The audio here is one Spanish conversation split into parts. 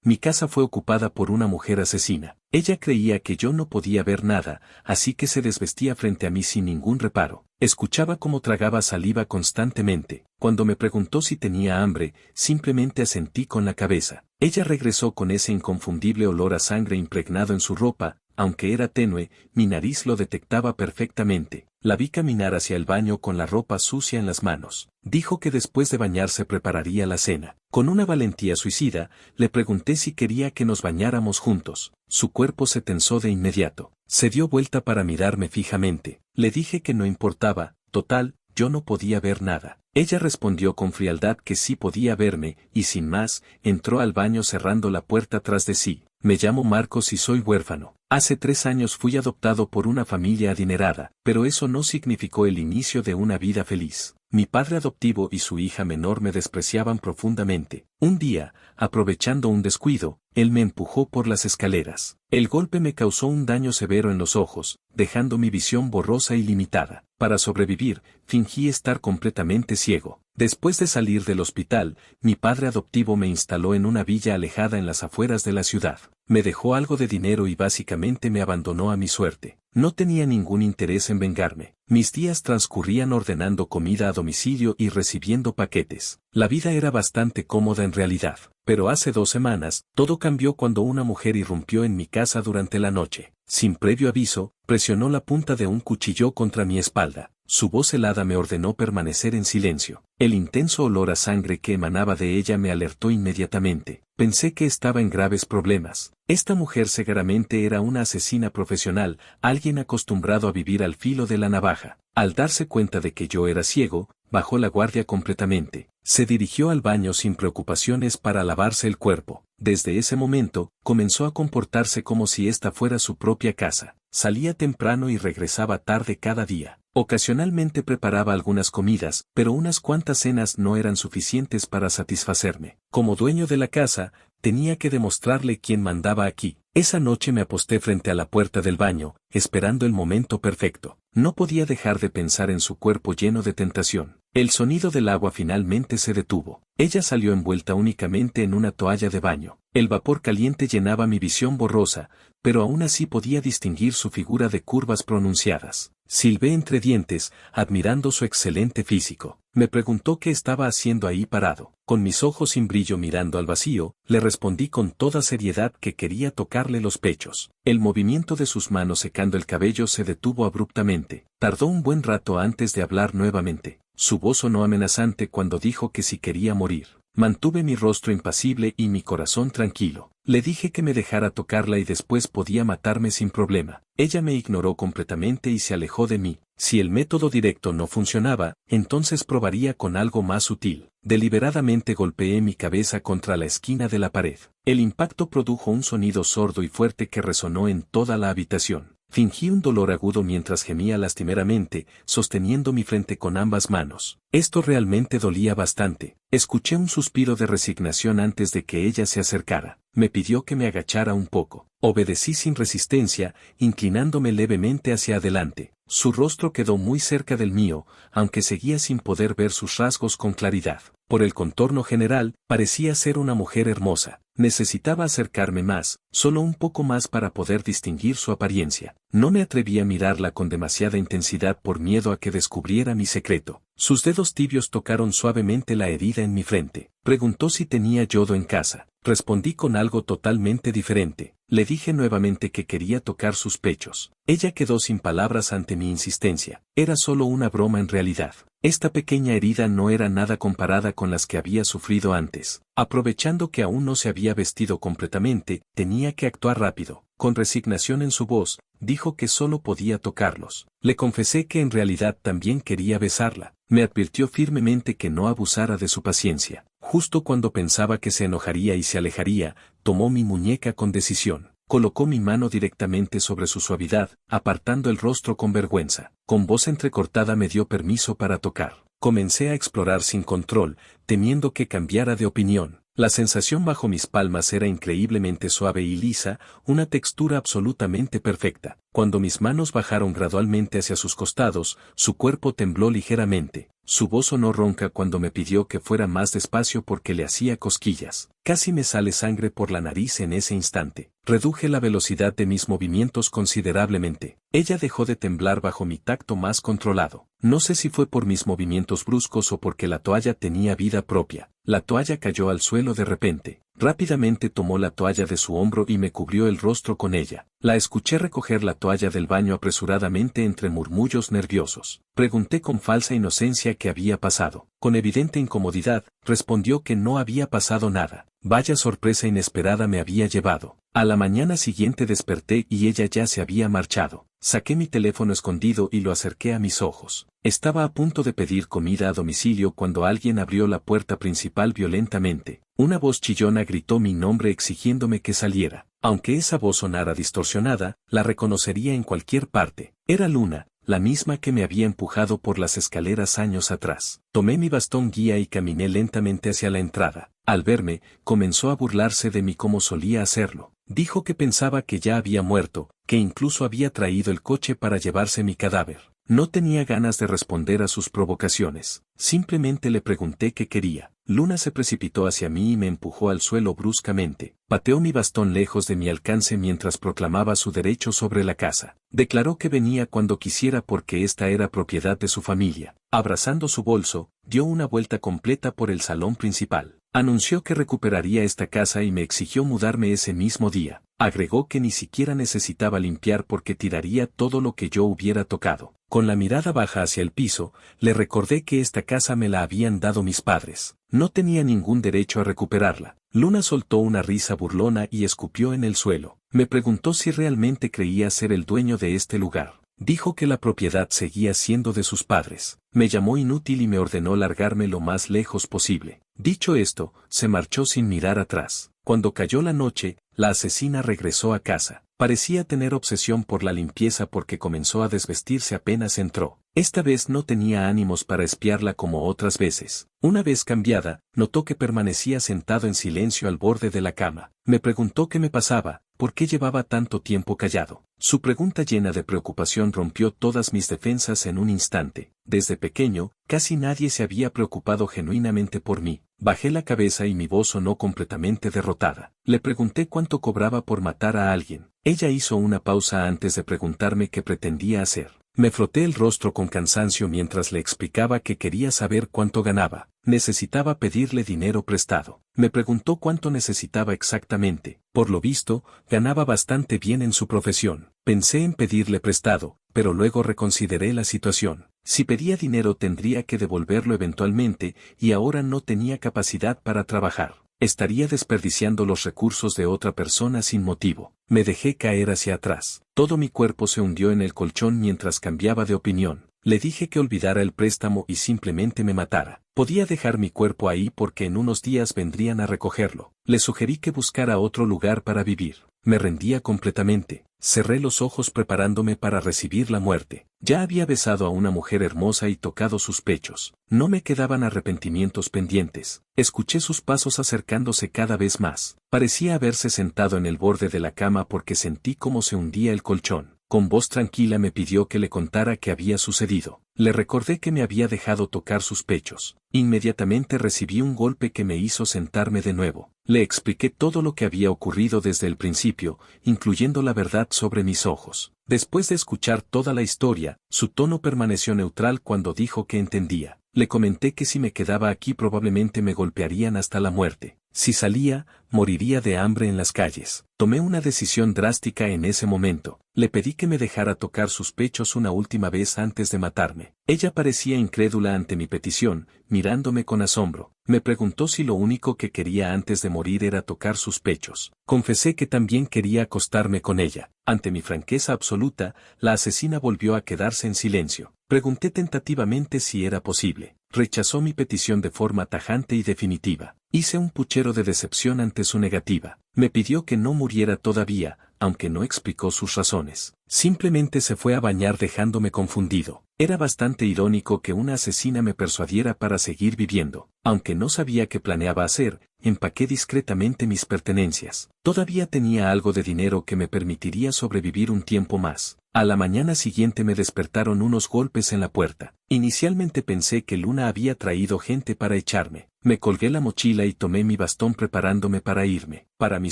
Mi casa fue ocupada por una mujer asesina. Ella creía que yo no podía ver nada, así que se desvestía frente a mí sin ningún reparo. Escuchaba cómo tragaba saliva constantemente. Cuando me preguntó si tenía hambre, simplemente asentí con la cabeza. Ella regresó con ese inconfundible olor a sangre impregnado en su ropa. Aunque era tenue, mi nariz lo detectaba perfectamente. La vi caminar hacia el baño con la ropa sucia en las manos. Dijo que después de bañarse prepararía la cena. Con una valentía suicida, le pregunté si quería que nos bañáramos juntos. Su cuerpo se tensó de inmediato. Se dio vuelta para mirarme fijamente. Le dije que no importaba, total, yo no podía ver nada. Ella respondió con frialdad que sí podía verme, y sin más, entró al baño cerrando la puerta tras de sí. Me llamo Marcos y soy huérfano. Hace 3 años fui adoptado por una familia adinerada, pero eso no significó el inicio de una vida feliz. Mi padre adoptivo y su hija menor me despreciaban profundamente. Un día, aprovechando un descuido, él me empujó por las escaleras. El golpe me causó un daño severo en los ojos, dejando mi visión borrosa y limitada. Para sobrevivir, fingí estar completamente ciego. Después de salir del hospital, mi padre adoptivo me instaló en una villa alejada en las afueras de la ciudad. Me dejó algo de dinero y básicamente me abandonó a mi suerte. No tenía ningún interés en vengarme. Mis días transcurrían ordenando comida a domicilio y recibiendo paquetes. La vida era bastante cómoda en realidad. Pero hace 2 semanas, todo cambió cuando una mujer irrumpió en mi casa durante la noche. Sin previo aviso, presionó la punta de un cuchillo contra mi espalda. Su voz helada me ordenó permanecer en silencio. El intenso olor a sangre que emanaba de ella me alertó inmediatamente. Pensé que estaba en graves problemas. Esta mujer seguramente era una asesina profesional, alguien acostumbrado a vivir al filo de la navaja. Al darse cuenta de que yo era ciego, bajó la guardia completamente. Se dirigió al baño sin preocupaciones para lavarse el cuerpo. Desde ese momento, comenzó a comportarse como si esta fuera su propia casa. Salía temprano y regresaba tarde cada día. Ocasionalmente preparaba algunas comidas, pero unas cuantas cenas no eran suficientes para satisfacerme. Como dueño de la casa, tenía que demostrarle quién mandaba aquí. Esa noche me aposté frente a la puerta del baño, esperando el momento perfecto. No podía dejar de pensar en su cuerpo lleno de tentación. El sonido del agua finalmente se detuvo. Ella salió envuelta únicamente en una toalla de baño. El vapor caliente llenaba mi visión borrosa, pero aún así podía distinguir su figura de curvas pronunciadas. Silbé entre dientes, admirando su excelente físico. Me preguntó qué estaba haciendo ahí parado. Con mis ojos sin brillo mirando al vacío, le respondí con toda seriedad que quería tocarle los pechos. El movimiento de sus manos secando el cabello se detuvo abruptamente. Tardó un buen rato antes de hablar nuevamente. Su voz sonó amenazante cuando dijo que si quería morir. Mantuve mi rostro impasible y mi corazón tranquilo. Le dije que me dejara tocarla y después podía matarme sin problema. Ella me ignoró completamente y se alejó de mí. Si el método directo no funcionaba, entonces probaría con algo más sutil. Deliberadamente golpeé mi cabeza contra la esquina de la pared. El impacto produjo un sonido sordo y fuerte que resonó en toda la habitación. Fingí un dolor agudo mientras gemía lastimeramente, sosteniendo mi frente con ambas manos. Esto realmente dolía bastante. Escuché un suspiro de resignación antes de que ella se acercara. Me pidió que me agachara un poco. Obedecí sin resistencia, inclinándome levemente hacia adelante. Su rostro quedó muy cerca del mío, aunque seguía sin poder ver sus rasgos con claridad. Por el contorno general, parecía ser una mujer hermosa. Necesitaba acercarme más, solo un poco más para poder distinguir su apariencia. No me atreví a mirarla con demasiada intensidad por miedo a que descubriera mi secreto. Sus dedos tibios tocaron suavemente la herida en mi frente. Preguntó si tenía yodo en casa. Respondí con algo totalmente diferente. Le dije nuevamente que quería tocar sus pechos. Ella quedó sin palabras ante mi insistencia. Era solo una broma en realidad. Esta pequeña herida no era nada comparada con las que había sufrido antes. Aprovechando que aún no se había vestido completamente, tenía que actuar rápido. Con resignación en su voz, dijo que solo podía tocarlos. Le confesé que en realidad también quería besarla. Me advirtió firmemente que no abusara de su paciencia. Justo cuando pensaba que se enojaría y se alejaría, tomó mi muñeca con decisión. Colocó mi mano directamente sobre su suavidad, apartando el rostro con vergüenza. Con voz entrecortada me dio permiso para tocar. Comencé a explorar sin control, temiendo que cambiara de opinión. La sensación bajo mis palmas era increíblemente suave y lisa, una textura absolutamente perfecta. Cuando mis manos bajaron gradualmente hacia sus costados, su cuerpo tembló ligeramente. Su voz sonó ronca cuando me pidió que fuera más despacio porque le hacía cosquillas. Casi me sale sangre por la nariz en ese instante. Reduje la velocidad de mis movimientos considerablemente. Ella dejó de temblar bajo mi tacto más controlado. No sé si fue por mis movimientos bruscos o porque la toalla tenía vida propia. La toalla cayó al suelo de repente. Rápidamente tomó la toalla de su hombro y me cubrió el rostro con ella. La escuché recoger la toalla del baño apresuradamente entre murmullos nerviosos. Pregunté con falsa inocencia qué había pasado. Con evidente incomodidad, respondió que no había pasado nada. Vaya sorpresa inesperada me había llevado. A la mañana siguiente desperté y ella ya se había marchado. Saqué mi teléfono escondido y lo acerqué a mis ojos. Estaba a punto de pedir comida a domicilio cuando alguien abrió la puerta principal violentamente. Una voz chillona gritó mi nombre exigiéndome que saliera. Aunque esa voz sonara distorsionada, la reconocería en cualquier parte. Era Luna, la misma que me había empujado por las escaleras años atrás. Tomé mi bastón guía y caminé lentamente hacia la entrada. Al verme, comenzó a burlarse de mí como solía hacerlo. Dijo que pensaba que ya había muerto, que incluso había traído el coche para llevarse mi cadáver. No tenía ganas de responder a sus provocaciones. Simplemente le pregunté qué quería. Luna se precipitó hacia mí y me empujó al suelo bruscamente. Pateó mi bastón lejos de mi alcance mientras proclamaba su derecho sobre la casa. Declaró que venía cuando quisiera porque esta era propiedad de su familia. Abrazando su bolso, dio una vuelta completa por el salón principal. Anunció que recuperaría esta casa y me exigió mudarme ese mismo día. Agregó que ni siquiera necesitaba limpiar porque tiraría todo lo que yo hubiera tocado. Con la mirada baja hacia el piso, le recordé que esta casa me la habían dado mis padres. No tenía ningún derecho a recuperarla. Luna soltó una risa burlona y escupió en el suelo. Me preguntó si realmente creía ser el dueño de este lugar. Dijo que la propiedad seguía siendo de sus padres. Me llamó inútil y me ordenó largarme lo más lejos posible. Dicho esto, se marchó sin mirar atrás. Cuando cayó la noche, la asesina regresó a casa. Parecía tener obsesión por la limpieza porque comenzó a desvestirse apenas entró. Esta vez no tenía ánimos para espiarla como otras veces. Una vez cambiada, notó que permanecía sentado en silencio al borde de la cama. Me preguntó qué me pasaba, por qué llevaba tanto tiempo callado. Su pregunta llena de preocupación rompió todas mis defensas en un instante. Desde pequeño, casi nadie se había preocupado genuinamente por mí. Bajé la cabeza y mi voz sonó completamente derrotada. Le pregunté cuánto cobraba por matar a alguien. Ella hizo una pausa antes de preguntarme qué pretendía hacer. Me froté el rostro con cansancio mientras le explicaba que quería saber cuánto ganaba. Necesitaba pedirle dinero prestado. Me preguntó cuánto necesitaba exactamente. Por lo visto, ganaba bastante bien en su profesión. Pensé en pedirle prestado, pero luego reconsideré la situación. Si pedía dinero tendría que devolverlo eventualmente, y ahora no tenía capacidad para trabajar. Estaría desperdiciando los recursos de otra persona sin motivo. Me dejé caer hacia atrás. Todo mi cuerpo se hundió en el colchón mientras cambiaba de opinión. Le dije que olvidara el préstamo y simplemente me matara. Podía dejar mi cuerpo ahí porque en unos días vendrían a recogerlo. Le sugerí que buscara otro lugar para vivir. Me rendía completamente. Cerré los ojos preparándome para recibir la muerte. Ya había besado a una mujer hermosa y tocado sus pechos. No me quedaban arrepentimientos pendientes. Escuché sus pasos acercándose cada vez más. Parecía haberse sentado en el borde de la cama porque sentí cómo se hundía el colchón. Con voz tranquila me pidió que le contara qué había sucedido. Le recordé que me había dejado tocar sus pechos. Inmediatamente recibí un golpe que me hizo sentarme de nuevo. Le expliqué todo lo que había ocurrido desde el principio, incluyendo la verdad sobre mis ojos. Después de escuchar toda la historia, su tono permaneció neutral cuando dijo que entendía. Le comenté que si me quedaba aquí probablemente me golpearían hasta la muerte. Si salía, moriría de hambre en las calles. Tomé una decisión drástica en ese momento. Le pedí que me dejara tocar sus pechos una última vez antes de matarme. Ella parecía incrédula ante mi petición, mirándome con asombro. Me preguntó si lo único que quería antes de morir era tocar sus pechos. Confesé que también quería acostarme con ella. Ante mi franqueza absoluta, la asesina volvió a quedarse en silencio. Pregunté tentativamente si era posible. Rechazó mi petición de forma tajante y definitiva. Hice un puchero de decepción ante su negativa. Me pidió que no muriera todavía, aunque no explicó sus razones. Simplemente se fue a bañar dejándome confundido. Era bastante irónico que una asesina me persuadiera para seguir viviendo. Aunque no sabía qué planeaba hacer, empaqué discretamente mis pertenencias. Todavía tenía algo de dinero que me permitiría sobrevivir un tiempo más. A la mañana siguiente me despertaron unos golpes en la puerta. Inicialmente pensé que Luna había traído gente para echarme. Me colgué la mochila y tomé mi bastón preparándome para irme. Para mi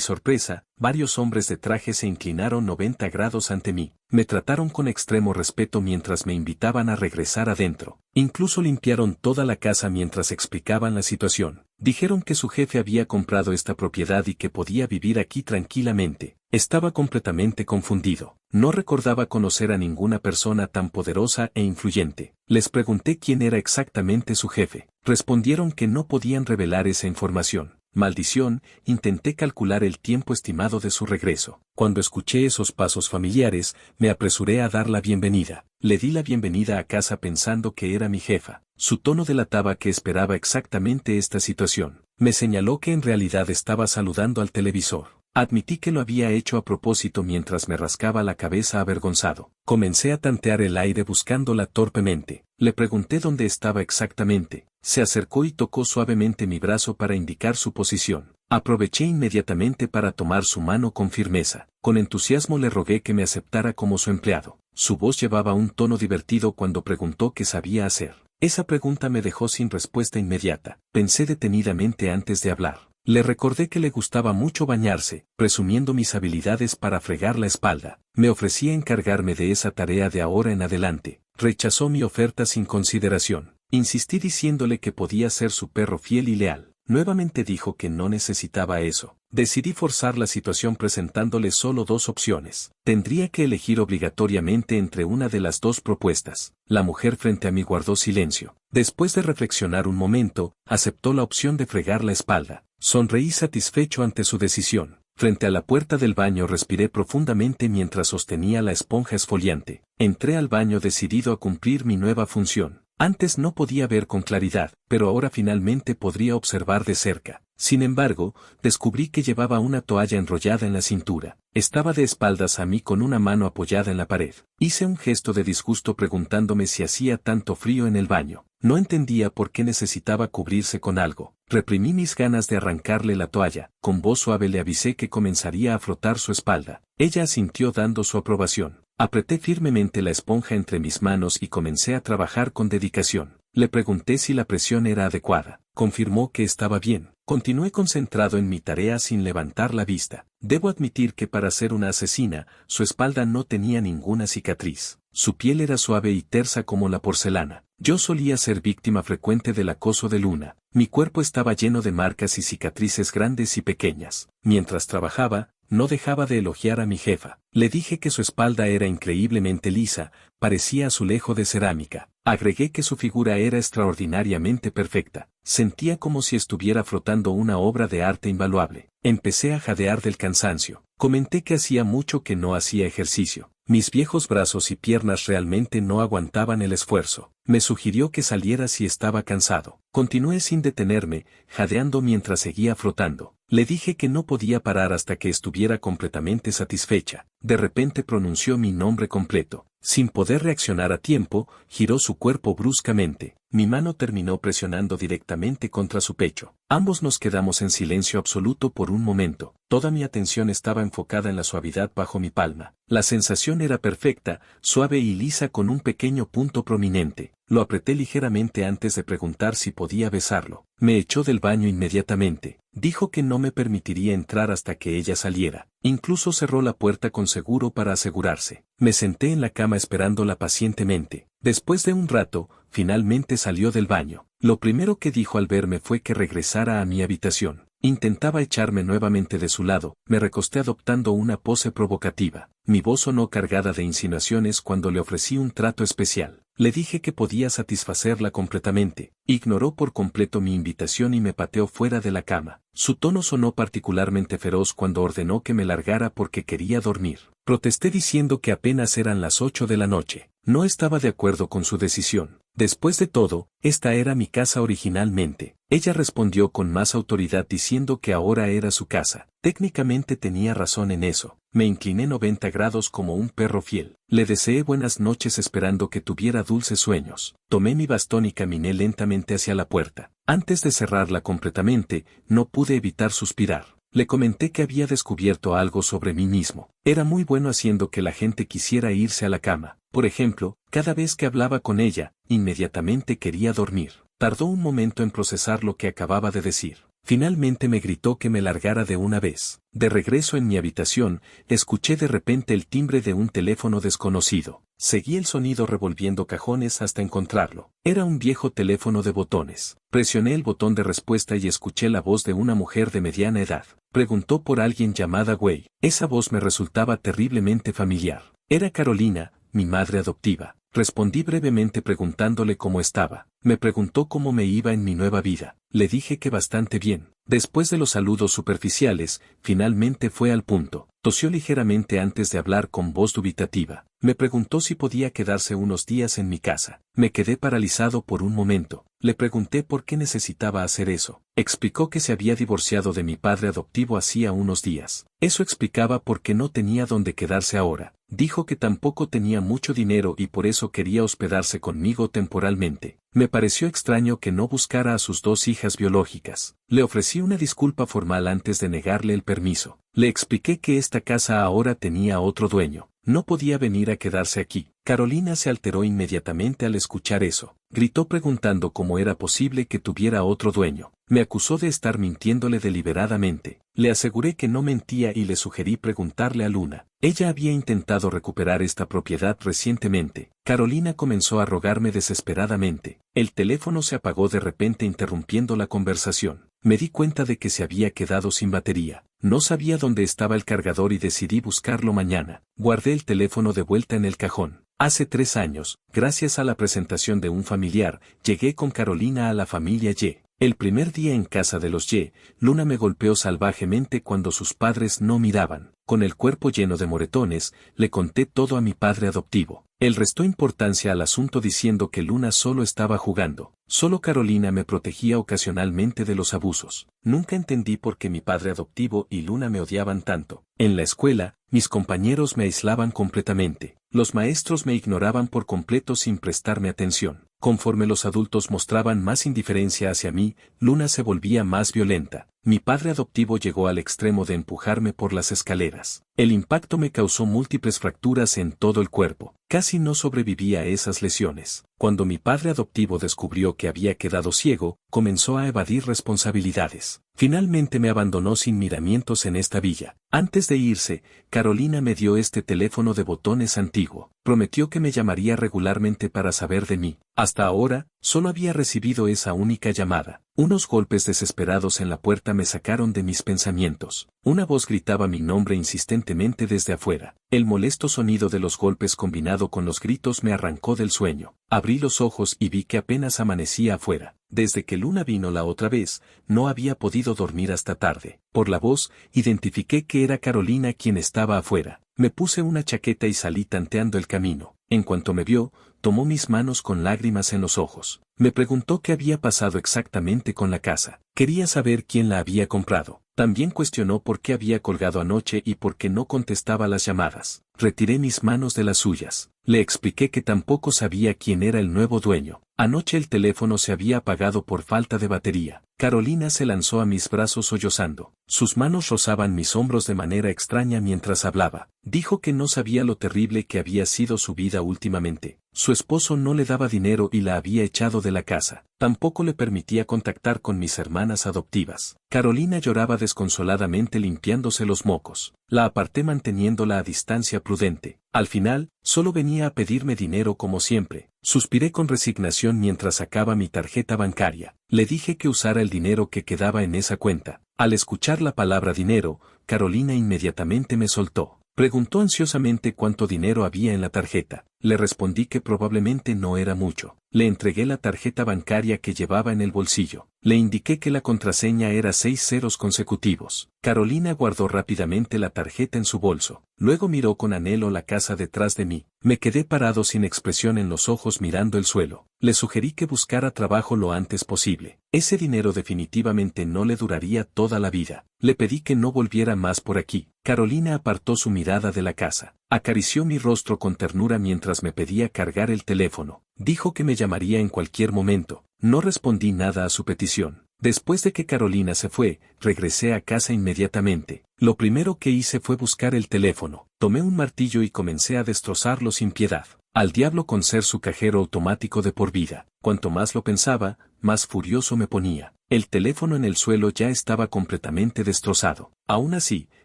sorpresa, varios hombres de traje se inclinaron 90 grados ante mí. Me trataron con extremo respeto mientras me invitaban a regresar adentro. Incluso limpiaron toda la casa mientras explicaban la situación. Dijeron que su jefe había comprado esta propiedad y que podía vivir aquí tranquilamente. Estaba completamente confundido. No recordaba conocer a ninguna persona tan poderosa e influyente. Les pregunté quién era exactamente su jefe. Respondieron que no podían revelar esa información. Maldición, intenté calcular el tiempo estimado de su regreso. Cuando escuché esos pasos familiares, me apresuré a dar la bienvenida. Le di la bienvenida a casa pensando que era mi jefa. Su tono delataba que esperaba exactamente esta situación. Me señaló que en realidad estaba saludando al televisor. Admití que lo había hecho a propósito mientras me rascaba la cabeza avergonzado. Comencé a tantear el aire buscándola torpemente. Le pregunté dónde estaba exactamente. Se acercó y tocó suavemente mi brazo para indicar su posición. Aproveché inmediatamente para tomar su mano con firmeza. Con entusiasmo le rogué que me aceptara como su empleado. Su voz llevaba un tono divertido cuando preguntó qué sabía hacer. Esa pregunta me dejó sin respuesta inmediata. Pensé detenidamente antes de hablar. Le recordé que le gustaba mucho bañarse, presumiendo mis habilidades para fregar la espalda. Me ofrecía encargarme de esa tarea de ahora en adelante. Rechazó mi oferta sin consideración. Insistí diciéndole que podía ser su perro fiel y leal. Nuevamente dijo que no necesitaba eso. Decidí forzar la situación presentándole solo dos opciones. Tendría que elegir obligatoriamente entre una de las dos propuestas. La mujer frente a mí guardó silencio. Después de reflexionar un momento, aceptó la opción de fregar la espalda. Sonreí satisfecho ante su decisión. Frente a la puerta del baño respiré profundamente mientras sostenía la esponja esfoliante. Entré al baño decidido a cumplir mi nueva función. Antes no podía ver con claridad, pero ahora finalmente podría observar de cerca. Sin embargo, descubrí que llevaba una toalla enrollada en la cintura. Estaba de espaldas a mí con una mano apoyada en la pared. Hice un gesto de disgusto preguntándome si hacía tanto frío en el baño. No entendía por qué necesitaba cubrirse con algo. Reprimí mis ganas de arrancarle la toalla. Con voz suave le avisé que comenzaría a frotar su espalda. Ella asintió dando su aprobación. Apreté firmemente la esponja entre mis manos y comencé a trabajar con dedicación. Le pregunté si la presión era adecuada. Confirmó que estaba bien. Continué concentrado en mi tarea sin levantar la vista. Debo admitir que para ser una asesina, su espalda no tenía ninguna cicatriz. Su piel era suave y tersa como la porcelana. Yo solía ser víctima frecuente del acoso de Luna. Mi cuerpo estaba lleno de marcas y cicatrices grandes y pequeñas. Mientras trabajaba, no dejaba de elogiar a mi jefa. Le dije que su espalda era increíblemente lisa, parecía azulejo de cerámica. Agregué que su figura era extraordinariamente perfecta. Sentía como si estuviera frotando una obra de arte invaluable. Empecé a jadear del cansancio. Comenté que hacía mucho que no hacía ejercicio. Mis viejos brazos y piernas realmente no aguantaban el esfuerzo. Me sugirió que saliera si estaba cansado. Continué sin detenerme, jadeando mientras seguía frotando. Le dije que no podía parar hasta que estuviera completamente satisfecha. De repente pronunció mi nombre completo. Sin poder reaccionar a tiempo, giró su cuerpo bruscamente. Mi mano terminó presionando directamente contra su pecho. Ambos nos quedamos en silencio absoluto por un momento. Toda mi atención estaba enfocada en la suavidad bajo mi palma. La sensación era perfecta, suave y lisa con un pequeño punto prominente. Lo apreté ligeramente antes de preguntar si podía besarlo. Me echó del baño inmediatamente. Dijo que no me permitiría entrar hasta que ella saliera. Incluso cerró la puerta con seguro para asegurarse. Me senté en la cama esperándola pacientemente. Después de un rato, finalmente salió del baño. Lo primero que dijo al verme fue que regresara a mi habitación. Intentaba echarme nuevamente de su lado, me recosté adoptando una pose provocativa. Mi voz sonó cargada de insinuaciones cuando le ofrecí un trato especial. Le dije que podía satisfacerla completamente. Ignoró por completo mi invitación y me pateó fuera de la cama. Su tono sonó particularmente feroz cuando ordenó que me largara porque quería dormir. Protesté diciendo que apenas eran las 8 de la noche. No estaba de acuerdo con su decisión. Después de todo, esta era mi casa originalmente. Ella respondió con más autoridad diciendo que ahora era su casa. Técnicamente tenía razón en eso. Me incliné 90 grados como un perro fiel. Le deseé buenas noches esperando que tuviera dulces sueños. Tomé mi bastón y caminé lentamente hacia la puerta. Antes de cerrarla completamente, no pude evitar suspirar. Le comenté que había descubierto algo sobre mí mismo. Era muy bueno haciendo que la gente quisiera irse a la cama. Por ejemplo, cada vez que hablaba con ella, inmediatamente quería dormir. Tardó un momento en procesar lo que acababa de decir. Finalmente me gritó que me largara de una vez. De regreso en mi habitación, escuché de repente el timbre de un teléfono desconocido. Seguí el sonido revolviendo cajones hasta encontrarlo. Era un viejo teléfono de botones. Presioné el botón de respuesta y escuché la voz de una mujer de mediana edad. Preguntó por alguien llamada Wei. Esa voz me resultaba terriblemente familiar. Era Carolina, mi madre adoptiva. Respondí brevemente preguntándole cómo estaba. Me preguntó cómo me iba en mi nueva vida. Le dije que bastante bien. Después de los saludos superficiales, finalmente fue al punto. Tosió ligeramente antes de hablar con voz dubitativa. Me preguntó si podía quedarse unos días en mi casa. Me quedé paralizado por un momento. Le pregunté por qué necesitaba hacer eso. Explicó que se había divorciado de mi padre adoptivo hacía unos días. Eso explicaba por qué no tenía dónde quedarse ahora. Dijo que tampoco tenía mucho dinero y por eso quería hospedarse conmigo temporalmente. Me pareció extraño que no buscara a sus dos hijas biológicas. Le ofrecí una disculpa formal antes de negarle el permiso. Le expliqué que esta casa ahora tenía otro dueño. No podía venir a quedarse aquí. Carolina se alteró inmediatamente al escuchar eso. Gritó preguntando cómo era posible que tuviera otro dueño. Me acusó de estar mintiéndole deliberadamente. Le aseguré que no mentía y le sugerí preguntarle a Luna. Ella había intentado recuperar esta propiedad recientemente. Carolina comenzó a rogarme desesperadamente. El teléfono se apagó de repente interrumpiendo la conversación. Me di cuenta de que se había quedado sin batería. No sabía dónde estaba el cargador y decidí buscarlo mañana. Guardé el teléfono de vuelta en el cajón. Hace 3 años, gracias a la presentación de un familiar, llegué con Carolina a la familia Y. El primer día en casa de los Y, Luna me golpeó salvajemente cuando sus padres no miraban. Con el cuerpo lleno de moretones, le conté todo a mi padre adoptivo. Él restó importancia al asunto diciendo que Luna solo estaba jugando. Solo Carolina me protegía ocasionalmente de los abusos. Nunca entendí por qué mi padre adoptivo y Luna me odiaban tanto. En la escuela, mis compañeros me aislaban completamente. Los maestros me ignoraban por completo sin prestarme atención. Conforme los adultos mostraban más indiferencia hacia mí, Luna se volvía más violenta. Mi padre adoptivo llegó al extremo de empujarme por las escaleras. El impacto me causó múltiples fracturas en todo el cuerpo. Casi no sobreviví a esas lesiones. Cuando mi padre adoptivo descubrió que había quedado ciego, comenzó a evadir responsabilidades. Finalmente me abandonó sin miramientos en esta villa. Antes de irse, Carolina me dio este teléfono de botones antiguo. Prometió que me llamaría regularmente para saber de mí. Hasta ahora, solo había recibido esa única llamada. Unos golpes desesperados en la puerta me sacaron de mis pensamientos. Una voz gritaba mi nombre insistentemente desde afuera. El molesto sonido de los golpes combinado con los gritos me arrancó del sueño. Abrí los ojos y vi que apenas amanecía afuera. Desde que Luna vino la otra vez, no había podido dormir hasta tarde. Por la voz, identifiqué que era Carolina quien estaba afuera. Me puse una chaqueta y salí tanteando el camino. En cuanto me vio, tomó mis manos con lágrimas en los ojos. Me preguntó qué había pasado exactamente con la casa. Quería saber quién la había comprado. También cuestionó por qué había colgado anoche y por qué no contestaba las llamadas. Retiré mis manos de las suyas. Le expliqué que tampoco sabía quién era el nuevo dueño. Anoche el teléfono se había apagado por falta de batería. Carolina se lanzó a mis brazos sollozando. Sus manos rozaban mis hombros de manera extraña mientras hablaba. Dijo que no sabía lo terrible que había sido su vida últimamente. Su esposo no le daba dinero y la había echado de la casa. Tampoco le permitía contactar con mis hermanas adoptivas. Carolina lloraba desconsoladamente limpiándose los mocos. La aparté manteniéndola a distancia prudente. Al final, solo venía a pedirme dinero como siempre. Suspiré con resignación mientras sacaba mi tarjeta bancaria. Le dije que usara el dinero que quedaba en esa cuenta. Al escuchar la palabra dinero, Carolina inmediatamente me soltó. Preguntó ansiosamente cuánto dinero había en la tarjeta. Le respondí que probablemente no era mucho. Le entregué la tarjeta bancaria que llevaba en el bolsillo. Le indiqué que la contraseña era 6 ceros consecutivos. Carolina guardó rápidamente la tarjeta en su bolso. Luego miró con anhelo la casa detrás de mí. Me quedé parado sin expresión en los ojos mirando el suelo. Le sugerí que buscara trabajo lo antes posible. Ese dinero definitivamente no le duraría toda la vida. Le pedí que no volviera más por aquí. Carolina apartó su mirada de la casa. Acarició mi rostro con ternura mientras me pedía cargar el teléfono. Dijo que me llamaría en cualquier momento. No respondí nada a su petición. Después de que Carolina se fue, regresé a casa inmediatamente. Lo primero que hice fue buscar el teléfono, tomé un martillo y comencé a destrozarlo sin piedad. Al diablo con ser su cajero automático de por vida. Cuanto más lo pensaba, más furioso me ponía. El teléfono en el suelo ya estaba completamente destrozado. Aún así,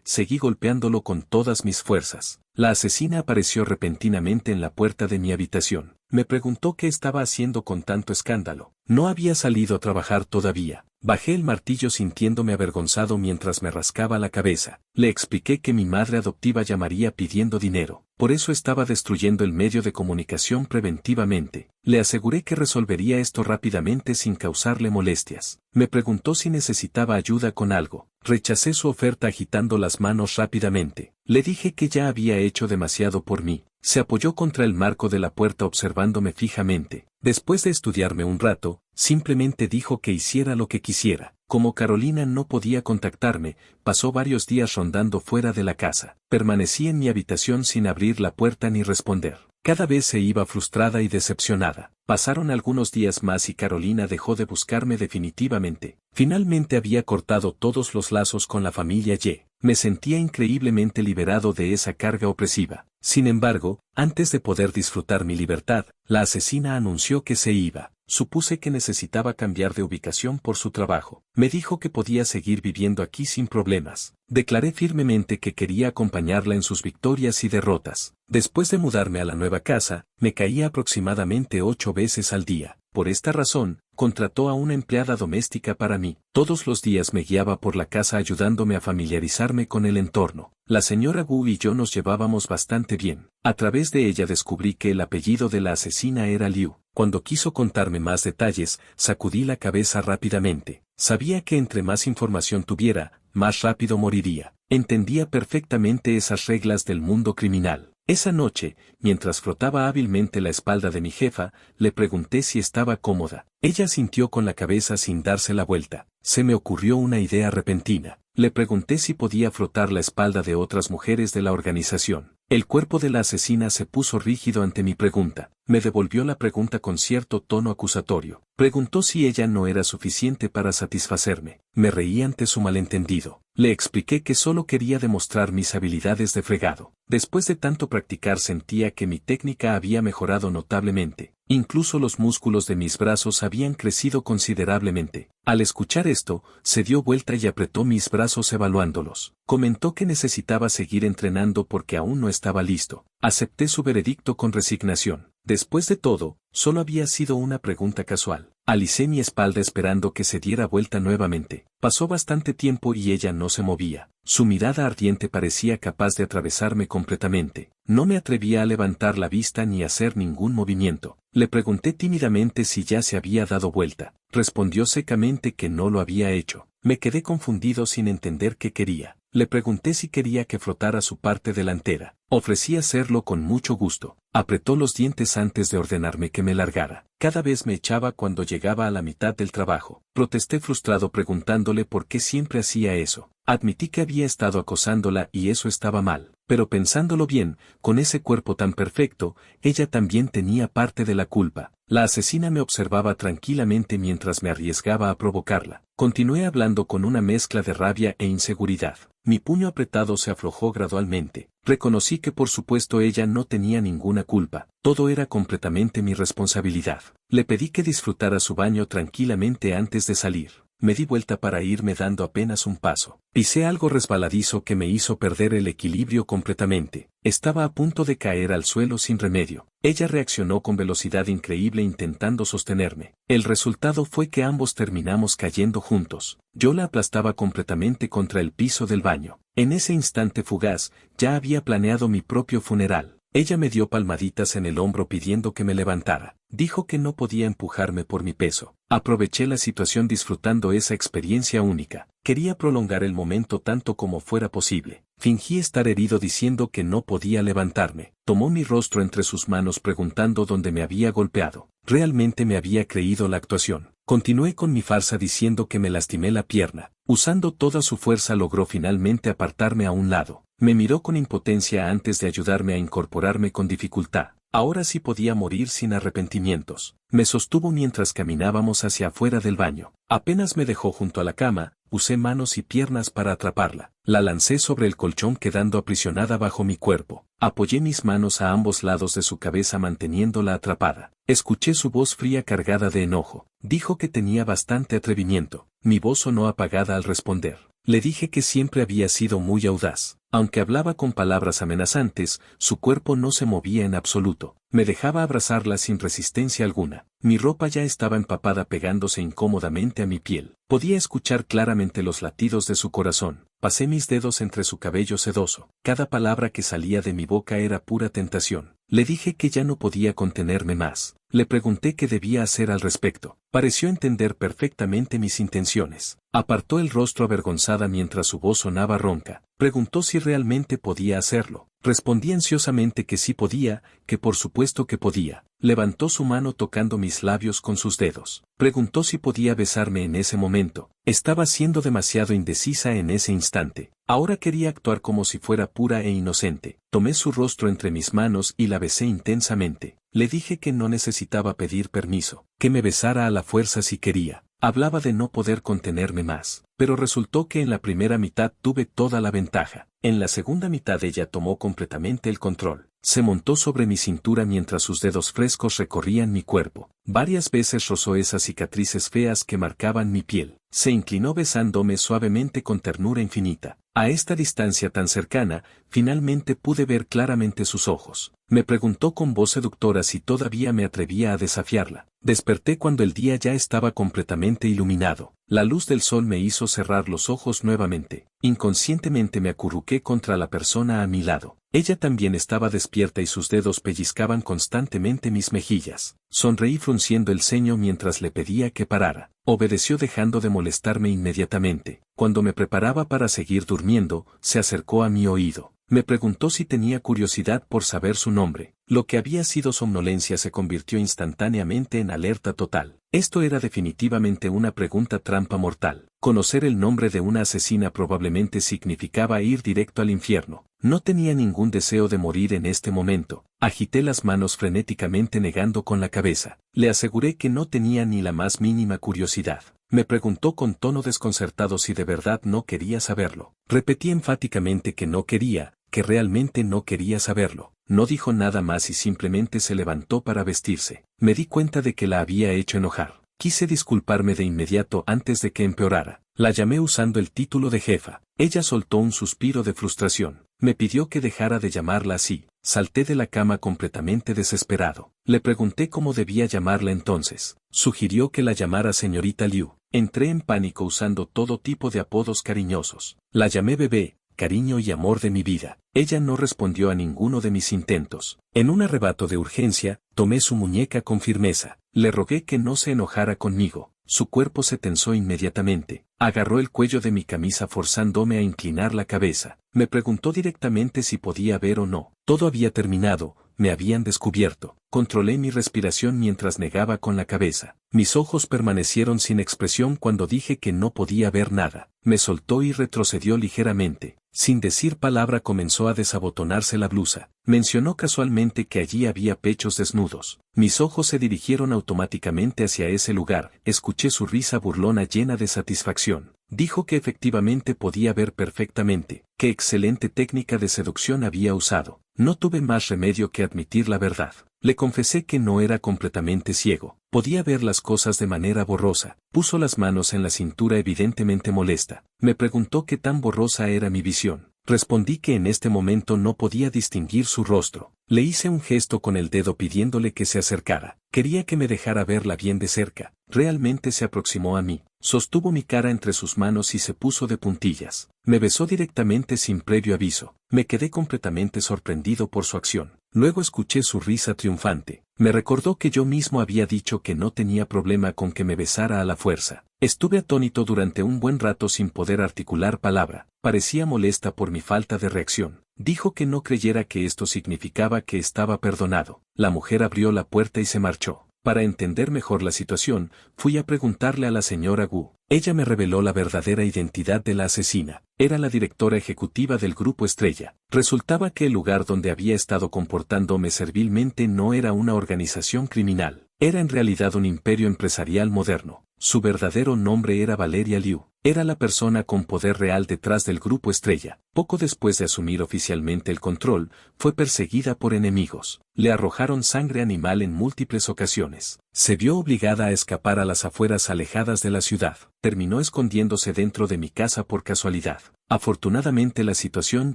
seguí golpeándolo con todas mis fuerzas. La asesina apareció repentinamente en la puerta de mi habitación. Me preguntó qué estaba haciendo con tanto escándalo. No había salido a trabajar todavía. Bajé el martillo sintiéndome avergonzado mientras me rascaba la cabeza. Le expliqué que mi madre adoptiva llamaría pidiendo dinero. Por eso estaba destruyendo el medio de comunicación preventivamente. Le aseguré que resolvería esto rápidamente sin causarle molestias. Me preguntó si necesitaba ayuda con algo. Rechacé su oferta agitando las manos rápidamente. Le dije que ya había hecho demasiado por mí. Se apoyó contra el marco de la puerta observándome fijamente. Después de estudiarme un rato, simplemente dijo que hiciera lo que quisiera. Como Carolina no podía contactarme, pasó varios días rondando fuera de la casa. Permanecí en mi habitación sin abrir la puerta ni responder. Cada vez se iba frustrada y decepcionada. Pasaron algunos días más y Carolina dejó de buscarme definitivamente. Finalmente había cortado todos los lazos con la familia Y. Me sentía increíblemente liberado de esa carga opresiva. Sin embargo, antes de poder disfrutar mi libertad, la asesina anunció que se iba. Supuse que necesitaba cambiar de ubicación por su trabajo. Me dijo que podía seguir viviendo aquí sin problemas. Declaré firmemente que quería acompañarla en sus victorias y derrotas. Después de mudarme a la nueva casa, me caía aproximadamente 8 veces al día. Por esta razón, contrató a una empleada doméstica para mí. Todos los días me guiaba por la casa ayudándome a familiarizarme con el entorno. La señora Wu y yo nos llevábamos bastante bien. A través de ella descubrí que el apellido de la asesina era Liu. Cuando quiso contarme más detalles, sacudí la cabeza rápidamente. Sabía que entre más información tuviera, más rápido moriría. Entendía perfectamente esas reglas del mundo criminal. Esa noche, mientras frotaba hábilmente la espalda de mi jefa, le pregunté si estaba cómoda. Ella sintió con la cabeza sin darse la vuelta. Se me ocurrió una idea repentina. Le pregunté si podía frotar la espalda de otras mujeres de la organización. El cuerpo de la asesina se puso rígido ante mi pregunta. Me devolvió la pregunta con cierto tono acusatorio. Preguntó si ella no era suficiente para satisfacerme. Me reí ante su malentendido. Le expliqué que solo quería demostrar mis habilidades de fregado. Después de tanto practicar sentía que mi técnica había mejorado notablemente. Incluso los músculos de mis brazos habían crecido considerablemente. Al escuchar esto, se dio vuelta y apretó mis brazos evaluándolos. Comentó que necesitaba seguir entrenando porque aún no estaba listo. Acepté su veredicto con resignación. Después de todo, solo había sido una pregunta casual. Alicé mi espalda esperando que se diera vuelta nuevamente. Pasó bastante tiempo y ella no se movía. Su mirada ardiente parecía capaz de atravesarme completamente. No me atrevía a levantar la vista ni a hacer ningún movimiento. Le pregunté tímidamente si ya se había dado vuelta. Respondió secamente que no lo había hecho. Me quedé confundido sin entender qué quería. Le pregunté si quería que frotara su parte delantera. Ofrecí hacerlo con mucho gusto. Apretó los dientes antes de ordenarme que me largara. Cada vez me echaba cuando llegaba a la mitad del trabajo. Protesté frustrado preguntándole por qué siempre hacía eso. Admití que había estado acosándola y eso estaba mal. Pero pensándolo bien, con ese cuerpo tan perfecto, ella también tenía parte de la culpa. La asesina me observaba tranquilamente mientras me arriesgaba a provocarla. Continué hablando con una mezcla de rabia e inseguridad. Mi puño apretado se aflojó gradualmente. Reconocí que por supuesto ella no tenía ninguna culpa. Todo era completamente mi responsabilidad. Le pedí que disfrutara su baño tranquilamente antes de salir. Me di vuelta para irme dando apenas un paso. Pisé algo resbaladizo que me hizo perder el equilibrio completamente. Estaba a punto de caer al suelo sin remedio. Ella reaccionó con velocidad increíble intentando sostenerme. El resultado fue que ambos terminamos cayendo juntos. Yo la aplastaba completamente contra el piso del baño. En ese instante fugaz, ya había planeado mi propio funeral. Ella me dio palmaditas en el hombro pidiendo que me levantara. Dijo que no podía empujarme por mi peso. Aproveché la situación disfrutando esa experiencia única. Quería prolongar el momento tanto como fuera posible. Fingí estar herido diciendo que no podía levantarme. Tomó mi rostro entre sus manos preguntando dónde me había golpeado. Realmente me había creído la actuación. Continué con mi farsa diciendo que me lastimé la pierna. Usando toda su fuerza logró finalmente apartarme a un lado. Me miró con impotencia antes de ayudarme a incorporarme con dificultad. Ahora sí podía morir sin arrepentimientos. Me sostuvo mientras caminábamos hacia afuera del baño. Apenas me dejó junto a la cama, usé manos y piernas para atraparla. La lancé sobre el colchón quedando aprisionada bajo mi cuerpo. Apoyé mis manos a ambos lados de su cabeza manteniéndola atrapada. Escuché su voz fría cargada de enojo. Dijo que tenía bastante atrevimiento. Mi voz sonó apagada al responder. Le dije que siempre había sido muy audaz. Aunque hablaba con palabras amenazantes, su cuerpo no se movía en absoluto. Me dejaba abrazarla sin resistencia alguna. Mi ropa ya estaba empapada pegándose incómodamente a mi piel. Podía escuchar claramente los latidos de su corazón. Pasé mis dedos entre su cabello sedoso. Cada palabra que salía de mi boca era pura tentación. Le dije que ya no podía contenerme más. Le pregunté qué debía hacer al respecto. Pareció entender perfectamente mis intenciones. Apartó el rostro avergonzada mientras su voz sonaba ronca. Preguntó si realmente podía hacerlo. Respondí ansiosamente que sí podía, que por supuesto que podía. Levantó su mano tocando mis labios con sus dedos. Preguntó si podía besarme en ese momento. Estaba siendo demasiado indecisa en ese instante. Ahora quería actuar como si fuera pura e inocente. Tomé su rostro entre mis manos y la besé intensamente. Le dije que no necesitaba pedir permiso, que me besara a la fuerza si quería. Hablaba de no poder contenerme más, pero resultó que en la primera mitad tuve toda la ventaja. En la segunda mitad ella tomó completamente el control. Se montó sobre mi cintura mientras sus dedos frescos recorrían mi cuerpo. Varias veces rozó esas cicatrices feas que marcaban mi piel. Se inclinó besándome suavemente con ternura infinita. A esta distancia tan cercana, finalmente pude ver claramente sus ojos. Me preguntó con voz seductora si todavía me atrevía a desafiarla. Desperté cuando el día ya estaba completamente iluminado. La luz del sol me hizo cerrar los ojos nuevamente. Inconscientemente me acurruqué contra la persona a mi lado. Ella también estaba despierta y sus dedos pellizcaban constantemente mis mejillas. Sonreí frunciendo el ceño mientras le pedía que parara. Obedeció dejando de molestarme inmediatamente. Cuando me preparaba para seguir durmiendo, se acercó a mi oído. Me preguntó si tenía curiosidad por saber su nombre. Lo que había sido somnolencia se convirtió instantáneamente en alerta total. Esto era definitivamente una pregunta trampa mortal. Conocer el nombre de una asesina probablemente significaba ir directo al infierno. No tenía ningún deseo de morir en este momento. Agité las manos frenéticamente negando con la cabeza. Le aseguré que no tenía ni la más mínima curiosidad. Me preguntó con tono desconcertado si de verdad no quería saberlo. Repetí enfáticamente que no quería, que realmente no quería saberlo. No dijo nada más y simplemente se levantó para vestirse. Me di cuenta de que la había hecho enojar. Quise disculparme de inmediato antes de que empeorara. La llamé usando el título de jefa. Ella soltó un suspiro de frustración. Me pidió que dejara de llamarla así. Salté de la cama completamente desesperado. Le pregunté cómo debía llamarla entonces. Sugirió que la llamara señorita Liu. Entré en pánico usando todo tipo de apodos cariñosos. La llamé bebé, cariño y amor de mi vida. Ella no respondió a ninguno de mis intentos. En un arrebato de urgencia, tomé su muñeca con firmeza. Le rogué que no se enojara conmigo. Su cuerpo se tensó inmediatamente. Agarró el cuello de mi camisa forzándome a inclinar la cabeza. Me preguntó directamente si podía ver o no. Todo había terminado, me habían descubierto. Controlé mi respiración mientras negaba con la cabeza. Mis ojos permanecieron sin expresión cuando dije que no podía ver nada. Me soltó y retrocedió ligeramente. Sin decir palabra comenzó a desabotonarse la blusa. Mencionó casualmente que allí había pechos desnudos. Mis ojos se dirigieron automáticamente hacia ese lugar. Escuché su risa burlona llena de satisfacción. Dijo que efectivamente podía ver perfectamente. Qué excelente técnica de seducción había usado. No tuve más remedio que admitir la verdad. Le confesé que no era completamente ciego. Podía ver las cosas de manera borrosa. Puso las manos en la cintura evidentemente molesta. Me preguntó qué tan borrosa era mi visión. Respondí que en este momento no podía distinguir su rostro. Le hice un gesto con el dedo pidiéndole que se acercara. Quería que me dejara verla bien de cerca. Realmente se aproximó a mí. Sostuvo mi cara entre sus manos y se puso de puntillas. Me besó directamente sin previo aviso. Me quedé completamente sorprendido por su acción. Luego escuché su risa triunfante. Me recordó que yo mismo había dicho que no tenía problema con que me besara a la fuerza. Estuve atónito durante un buen rato sin poder articular palabra. Parecía molesta por mi falta de reacción. Dijo que no creyera que esto significaba que estaba perdonado. La mujer abrió la puerta y se marchó. Para entender mejor la situación, fui a preguntarle a la señora Gu. Ella me reveló la verdadera identidad de la asesina. Era la directora ejecutiva del Grupo Estrella. Resultaba que el lugar donde había estado comportándome servilmente no era una organización criminal. Era en realidad un imperio empresarial moderno. Su verdadero nombre era Valeria Liu. Era la persona con poder real detrás del Grupo Estrella. Poco después de asumir oficialmente el control, fue perseguida por enemigos. Le arrojaron sangre animal en múltiples ocasiones. Se vio obligada a escapar a las afueras alejadas de la ciudad. Terminó escondiéndose dentro de mi casa por casualidad. Afortunadamente la situación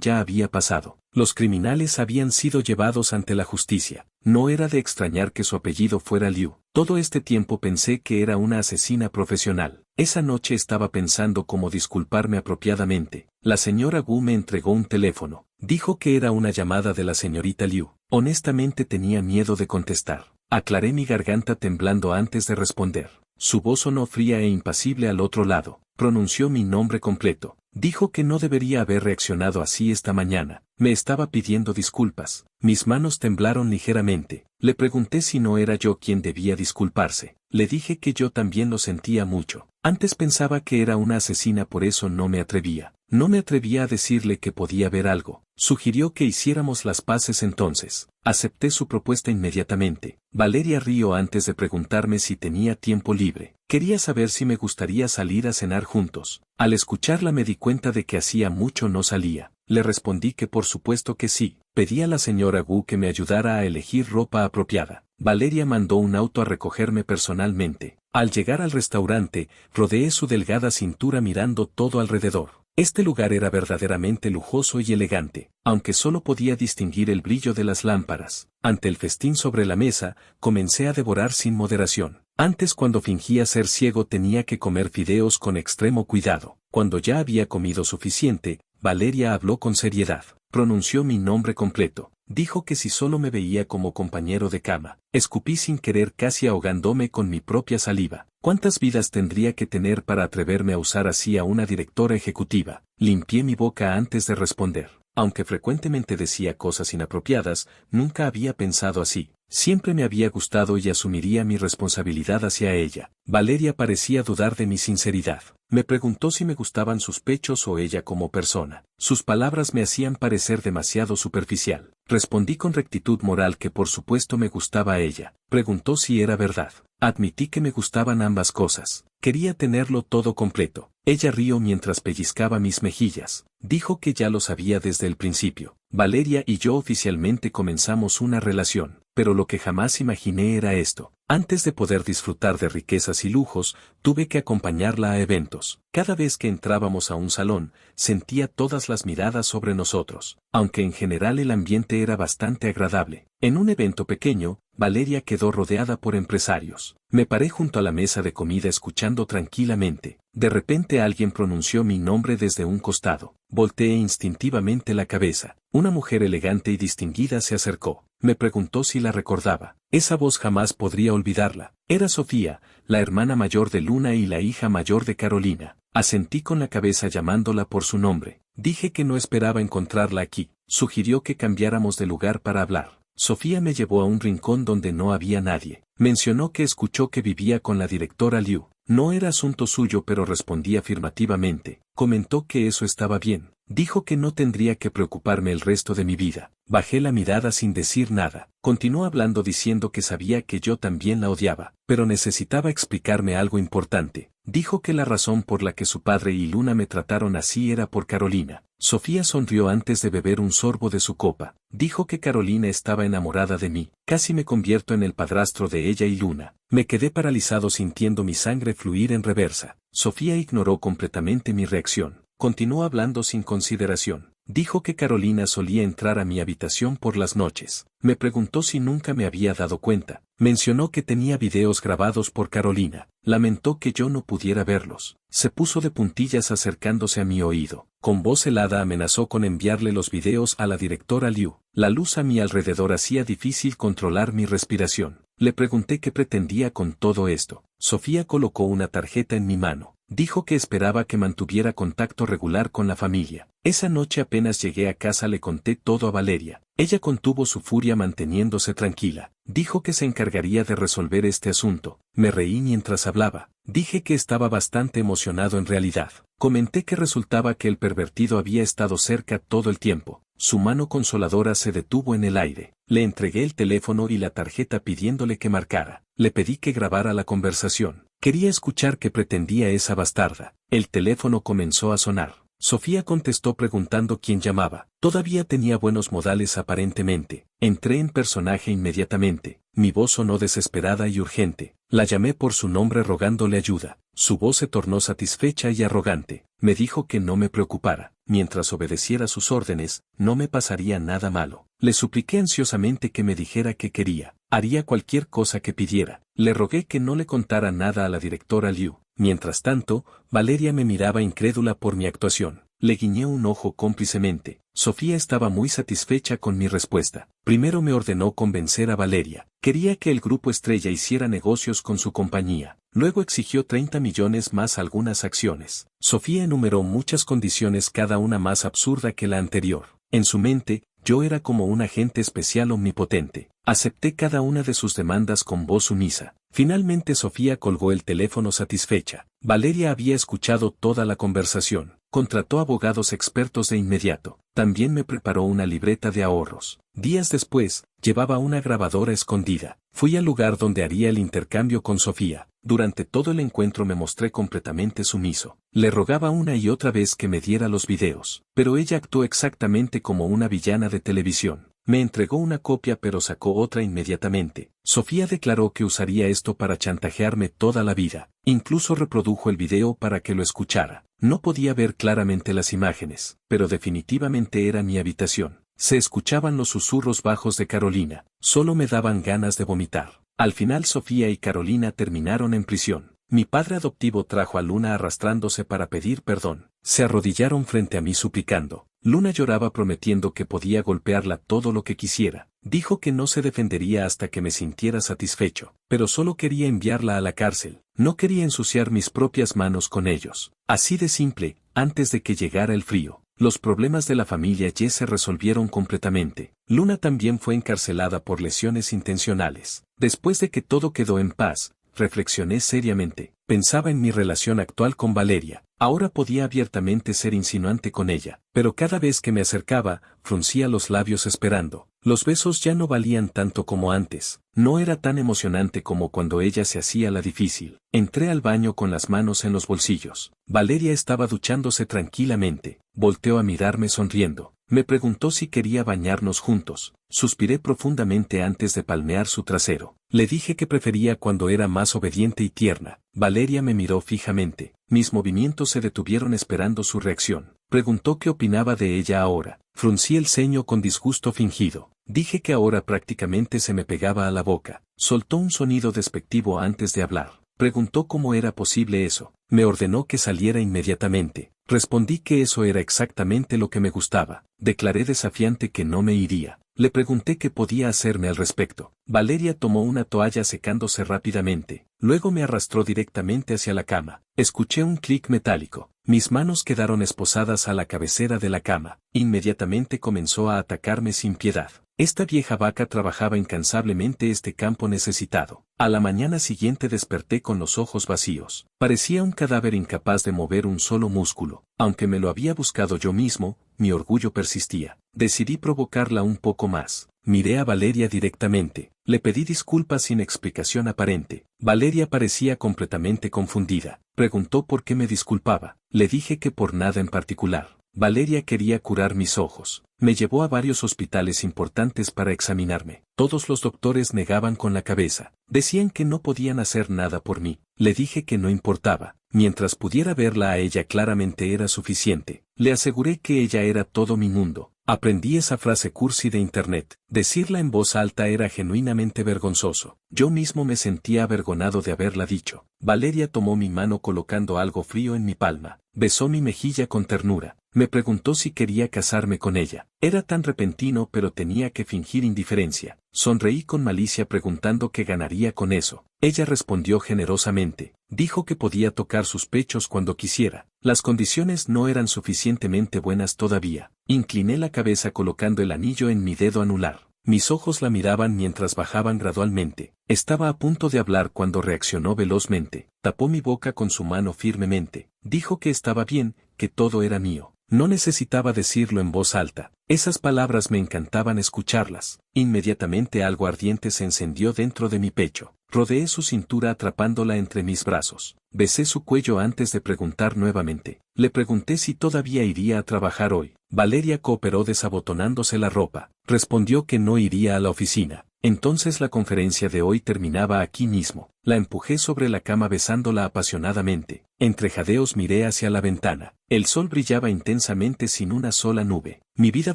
ya había pasado. Los criminales habían sido llevados ante la justicia. No era de extrañar que su apellido fuera Liu. Todo este tiempo pensé que era una asesina profesional. Esa noche estaba pensando cómo disculparme apropiadamente. La señora Gu me entregó un teléfono. Dijo que era una llamada de la señorita Liu. Honestamente tenía miedo de contestar. Aclaré mi garganta temblando antes de responder. Su voz sonó fría e impasible al otro lado. Pronunció mi nombre completo. Dijo que no debería haber reaccionado así esta mañana. Me estaba pidiendo disculpas. Mis manos temblaron ligeramente. Le pregunté si no era yo quien debía disculparse. Le dije que yo también lo sentía mucho. Antes pensaba que era una asesina, por eso no me atrevía. No me atrevía a decirle que podía ver algo. Sugirió que hiciéramos las paces entonces. Acepté su propuesta inmediatamente. Valeria rió antes de preguntarme si tenía tiempo libre. Quería saber si me gustaría salir a cenar juntos. Al escucharla me di cuenta de que hacía mucho no salía. Le respondí que por supuesto que sí. Pedí a la señora Gu que me ayudara a elegir ropa apropiada. Valeria mandó un auto a recogerme personalmente. Al llegar al restaurante, rodeé su delgada cintura mirando todo alrededor. Este lugar era verdaderamente lujoso y elegante, aunque solo podía distinguir el brillo de las lámparas. Ante el festín sobre la mesa, comencé a devorar sin moderación. Antes, cuando fingía ser ciego, tenía que comer fideos con extremo cuidado. Cuando ya había comido suficiente, Valeria habló con seriedad. Pronunció mi nombre completo. Dijo que si solo me veía como compañero de cama. Escupí sin querer, casi ahogándome con mi propia saliva. ¿Cuántas vidas tendría que tener para atreverme a usar así a una directora ejecutiva? Limpié mi boca antes de responder. Aunque frecuentemente decía cosas inapropiadas, nunca había pensado así. Siempre me había gustado y asumiría mi responsabilidad hacia ella. Valeria parecía dudar de mi sinceridad. Me preguntó si me gustaban sus pechos o ella como persona. Sus palabras me hacían parecer demasiado superficial. Respondí con rectitud moral que por supuesto me gustaba ella. Preguntó si era verdad. Admití que me gustaban ambas cosas. Quería tenerlo todo completo. Ella rió mientras pellizcaba mis mejillas. Dijo que ya lo sabía desde el principio. Valeria y yo oficialmente comenzamos una relación. Pero lo que jamás imaginé era esto. Antes de poder disfrutar de riquezas y lujos, tuve que acompañarla a eventos. Cada vez que entrábamos a un salón, sentía todas las miradas sobre nosotros, aunque en general el ambiente era bastante agradable. En un evento pequeño, Valeria quedó rodeada por empresarios. Me paré junto a la mesa de comida escuchando tranquilamente. De repente alguien pronunció mi nombre desde un costado. Volteé instintivamente la cabeza. Una mujer elegante y distinguida se acercó. Me preguntó si la recordaba. Esa voz jamás podría olvidarla. Era Sofía, la hermana mayor de Luna y la hija mayor de Carolina. Asentí con la cabeza llamándola por su nombre. Dije que no esperaba encontrarla aquí. Sugirió que cambiáramos de lugar para hablar. Sofía me llevó a un rincón donde no había nadie. Mencionó que escuchó que vivía con la directora Liu. No era asunto suyo, pero respondí afirmativamente. Comentó que eso estaba bien. Dijo que no tendría que preocuparme el resto de mi vida. Bajé la mirada sin decir nada. Continuó hablando diciendo que sabía que yo también la odiaba, pero necesitaba explicarme algo importante. Dijo que la razón por la que su padre y Luna me trataron así era por Carolina. Sofía sonrió antes de beber un sorbo de su copa. Dijo que Carolina estaba enamorada de mí. Casi me convierto en el padrastro de ella y Luna. Me quedé paralizado sintiendo mi sangre fluir en reversa. Sofía ignoró completamente mi reacción. Continuó hablando sin consideración. Dijo que Carolina solía entrar a mi habitación por las noches. Me preguntó si nunca me había dado cuenta. Mencionó que tenía videos grabados por Carolina. Lamentó que yo no pudiera verlos. Se puso de puntillas acercándose a mi oído. Con voz helada amenazó con enviarle los videos a la directora Liu. La luz a mi alrededor hacía difícil controlar mi respiración. Le pregunté qué pretendía con todo esto. Sofía colocó una tarjeta en mi mano. Dijo que esperaba que mantuviera contacto regular con la familia. Esa noche apenas llegué a casa le conté todo a Valeria. Ella contuvo su furia manteniéndose tranquila. Dijo que se encargaría de resolver este asunto. Me reí mientras hablaba. Dije que estaba bastante emocionado en realidad. Comenté que resultaba que el pervertido había estado cerca todo el tiempo. Su mano consoladora se detuvo en el aire. Le entregué el teléfono y la tarjeta pidiéndole que marcara. Le pedí que grabara la conversación. Quería escuchar qué pretendía esa bastarda. El teléfono comenzó a sonar. Sofía contestó preguntando quién llamaba. Todavía tenía buenos modales aparentemente. Entré en personaje inmediatamente. Mi voz sonó desesperada y urgente. La llamé por su nombre rogándole ayuda. Su voz se tornó satisfecha y arrogante. Me dijo que no me preocupara. Mientras obedeciera sus órdenes, no me pasaría nada malo. Le supliqué ansiosamente que me dijera qué quería. Haría cualquier cosa que pidiera. Le rogué que no le contara nada a la directora Liu. Mientras tanto, Valeria me miraba incrédula por mi actuación. Le guiñé un ojo cómplicemente. Sofía estaba muy satisfecha con mi respuesta. Primero me ordenó convencer a Valeria. Quería que el grupo Estrella hiciera negocios con su compañía. Luego exigió 30 millones más algunas acciones. Sofía enumeró muchas condiciones, cada una más absurda que la anterior. En su mente, yo era como un agente especial omnipotente. Acepté cada una de sus demandas con voz sumisa. Finalmente Sofía colgó el teléfono satisfecha. Valeria había escuchado toda la conversación. Contrató abogados expertos de inmediato. También me preparó una libreta de ahorros. Días después, llevaba una grabadora escondida. Fui al lugar donde haría el intercambio con Sofía. Durante todo el encuentro me mostré completamente sumiso. Le rogaba una y otra vez que me diera los videos. Pero ella actuó exactamente como una villana de televisión. Me entregó una copia pero sacó otra inmediatamente. Sofía declaró que usaría esto para chantajearme toda la vida. Incluso reprodujo el video para que lo escuchara. No podía ver claramente las imágenes, pero definitivamente era mi habitación. Se escuchaban los susurros bajos de Carolina. Solo me daban ganas de vomitar. Al final Sofía y Carolina terminaron en prisión. Mi padre adoptivo trajo a Luna arrastrándose para pedir perdón. Se arrodillaron frente a mí suplicando. Luna lloraba prometiendo que podía golpearla todo lo que quisiera. Dijo que no se defendería hasta que me sintiera satisfecho, pero solo quería enviarla a la cárcel. No quería ensuciar mis propias manos con ellos. Así de simple, antes de que llegara el frío. Los problemas de la familia Ye se resolvieron completamente. Luna también fue encarcelada por lesiones intencionales. Después de que todo quedó en paz, reflexioné seriamente. Pensaba en mi relación actual con Valeria. Ahora podía abiertamente ser insinuante con ella, pero cada vez que me acercaba, fruncía los labios esperando. Los besos ya no valían tanto como antes. No era tan emocionante como cuando ella se hacía la difícil. Entré al baño con las manos en los bolsillos. Valeria estaba duchándose tranquilamente. Volteó a mirarme sonriendo. Me preguntó si quería bañarnos juntos. Suspiré profundamente antes de palmear su trasero. Le dije que prefería cuando era más obediente y tierna. Valeria me miró fijamente. Mis movimientos se detuvieron esperando su reacción. Preguntó qué opinaba de ella ahora. Fruncí el ceño con disgusto fingido. Dije que ahora prácticamente se me pegaba a la boca. Soltó un sonido despectivo antes de hablar. Preguntó cómo era posible eso. Me ordenó que saliera inmediatamente. Respondí que eso era exactamente lo que me gustaba. Declaré desafiante que no me iría. Le pregunté qué podía hacerme al respecto. Valeria tomó una toalla secándose rápidamente. Luego me arrastró directamente hacia la cama. Escuché un clic metálico. Mis manos quedaron esposadas a la cabecera de la cama. Inmediatamente comenzó a atacarme sin piedad. Esta vieja vaca trabajaba incansablemente este campo necesitado. A la mañana siguiente desperté con los ojos vacíos. Parecía un cadáver incapaz de mover un solo músculo. Aunque me lo había buscado yo mismo, mi orgullo persistía. Decidí provocarla un poco más. Miré a Valeria directamente. Le pedí disculpas sin explicación aparente. Valeria parecía completamente confundida. Preguntó por qué me disculpaba. Le dije que por nada en particular. Valeria quería curar mis ojos. Me llevó a varios hospitales importantes para examinarme. Todos los doctores negaban con la cabeza. Decían que no podían hacer nada por mí. Le dije que no importaba. Mientras pudiera verla a ella claramente era suficiente. Le aseguré que ella era todo mi mundo. Aprendí esa frase cursi de internet. Decirla en voz alta era genuinamente vergonzoso. Yo mismo me sentía avergonado de haberla dicho. Valeria tomó mi mano colocando algo frío en mi palma, besó mi mejilla con ternura, me preguntó si quería casarme con ella. Era tan repentino pero tenía que fingir indiferencia. Sonreí con malicia preguntando qué ganaría con eso. Ella respondió generosamente, dijo que podía tocar sus pechos cuando quisiera. Las condiciones no eran suficientemente buenas todavía. Incliné la cabeza colocando el anillo en mi dedo anular. Mis ojos la miraban mientras bajaban gradualmente. Estaba a punto de hablar cuando reaccionó velozmente. Tapó mi boca con su mano firmemente. Dijo que estaba bien, que todo era mío. No necesitaba decirlo en voz alta. Esas palabras me encantaban escucharlas. Inmediatamente algo ardiente se encendió dentro de mi pecho. Rodeé su cintura atrapándola entre mis brazos. Besé su cuello antes de preguntar nuevamente. Le pregunté si todavía iría a trabajar hoy. Valeria cooperó desabotonándose la ropa. Respondió que no iría a la oficina. Entonces la conferencia de hoy terminaba aquí mismo. La empujé sobre la cama besándola apasionadamente. Entre jadeos miré hacia la ventana. El sol brillaba intensamente sin una sola nube. Mi vida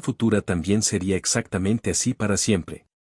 futura también sería exactamente así para siempre.